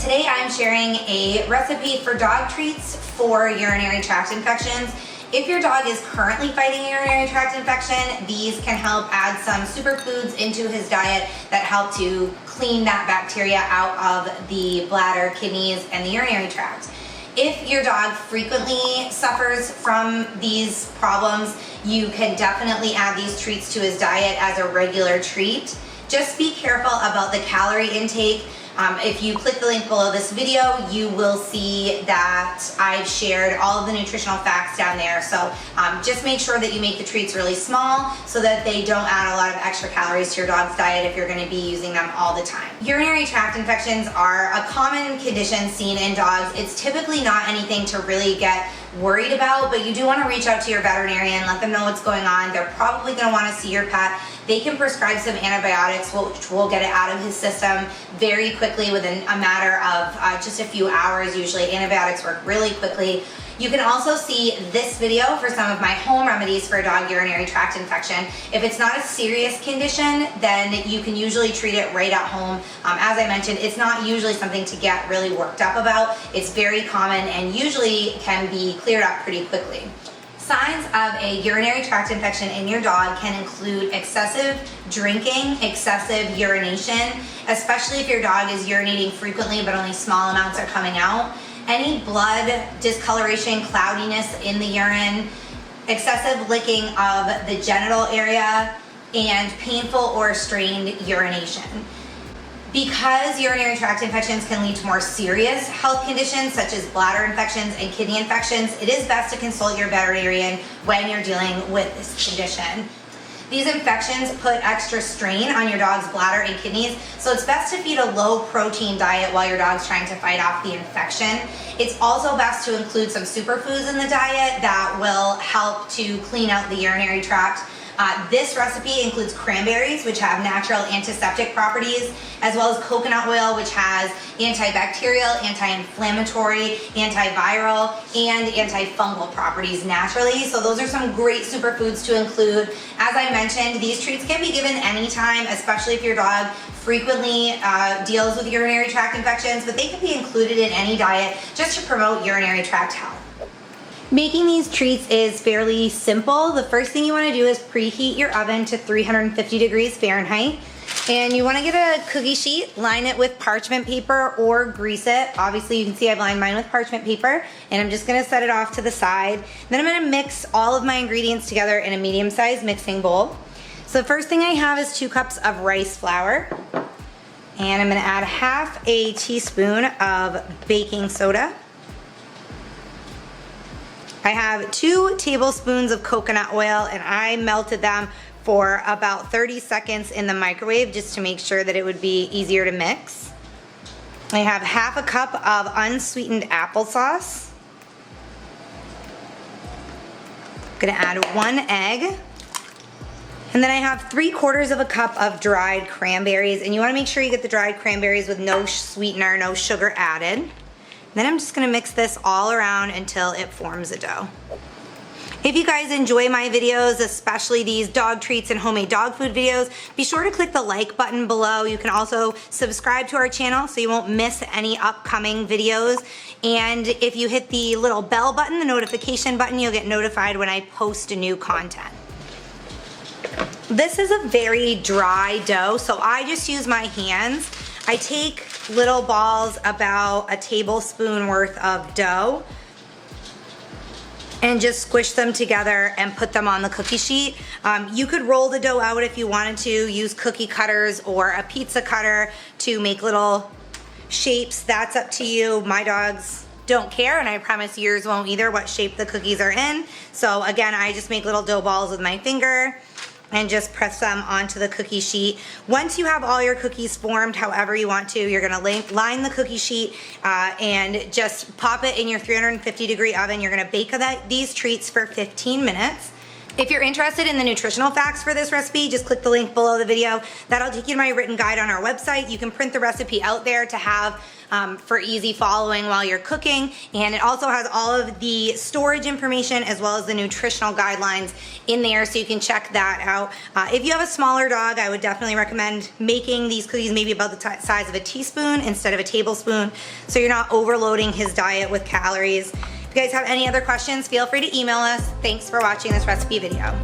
Today I'm sharing a recipe for dog treats for urinary tract infections. If your dog is currently fighting a urinary tract infection, these can help add some superfoods into his diet that help to clean that bacteria out of the bladder, kidneys, and the urinary tract. If your dog frequently suffers from these problems, you can definitely add these treats to his diet as a regular treat. Just be careful about the calorie intake. If you click the link below this video, you will see that I've shared all of the nutritional facts down there. So just make sure that you make the treats really small so that they don't add a lot of extra calories to your dog's diet if you're going to be using them all the time. Urinary tract infections are a common condition seen in dogs. It's typically not anything to really get worried about, but you do want to reach out to your veterinarian, let them know what's going on. They're probably going to want to see your pet. They can prescribe some antibiotics, which will get it out of his system very quickly within a matter of just a few hours. Usually antibiotics work really quickly. You can also see this video for some of my home remedies for a dog urinary tract infection. If it's not a serious condition, then you can usually treat it right at home. As I mentioned, it's not usually something to get really worked up about. It's very common and usually can be cleared up pretty quickly. Signs of a urinary tract infection in your dog can include excessive drinking, excessive urination, especially if your dog is urinating frequently but only small amounts are coming out. Any blood, discoloration, cloudiness in the urine, excessive licking of the genital area, and painful or strained urination. Because urinary tract infections can lead to more serious health conditions such as bladder infections and kidney infections, it is best to consult your veterinarian when you're dealing with this condition. These infections put extra strain on your dog's bladder and kidneys, so it's best to feed a low protein diet while your dog's trying to fight off the infection. It's also best to include some superfoods in the diet that will help to clean out the urinary tract. This recipe includes cranberries, which have natural antiseptic properties, as well as coconut oil, which has antibacterial, anti-inflammatory, antiviral, and antifungal properties naturally. So those are some great superfoods to include. As I mentioned, these treats can be given anytime, especially if your dog frequently deals with urinary tract infections, but they can be included in any diet just to promote urinary tract health. Making these treats is fairly simple. The first thing you want to do is preheat your oven to 350 degrees Fahrenheit. And you want to get a cookie sheet, line it with parchment paper or grease it. Obviously you can see I've lined mine with parchment paper, and I'm just going to set it off to the side. Then I'm going to mix all of my ingredients together in a medium-sized mixing bowl. So the first thing I have is 2 cups of rice flour. And I'm going to add half a teaspoon of baking soda. I have 2 tablespoons of coconut oil, and I melted them for about 30 seconds in the microwave just to make sure that it would be easier to mix. I have half a cup of unsweetened applesauce. I'm gonna add 1 egg. And then I have 3/4 of a cup of dried cranberries, and you wanna make sure you get the dried cranberries with no sweetener, no sugar added. Then I'm just gonna mix this all around until it forms a dough. If you guys enjoy my videos, especially these dog treats and homemade dog food videos, be sure to click the like button below. You can also subscribe to our channel so you won't miss any upcoming videos. And if you hit the little bell button, the notification button, you'll get notified when I post a new content. This is a very dry dough, so I just use my hands. I take little balls about a tablespoon worth of dough and just squish them together and put them on the cookie sheet. You could roll the dough out if you wanted to, use cookie cutters or a pizza cutter to make little shapes. That's up to you. My dogs don't care, and I promise yours won't either, what shape the cookies are in. So again, I just make little dough balls with my finger and just press them onto the cookie sheet. Once you have all your cookies formed however you want to, you're gonna line the cookie sheet and just pop it in your 350 degree oven. You're gonna bake these treats for 15 minutes. If you're interested in the nutritional facts for this recipe, just click the link below the video. That'll take you to my written guide on our website. You can print the recipe out there to have for easy following while you're cooking. And it also has all of the storage information as well as the nutritional guidelines in there, so you can check that out. If you have a smaller dog, I would definitely recommend making these cookies maybe about the size of a teaspoon instead of a tablespoon, so you're not overloading his diet with calories. If you guys have any other questions, feel free to email us. Thanks for watching this recipe video.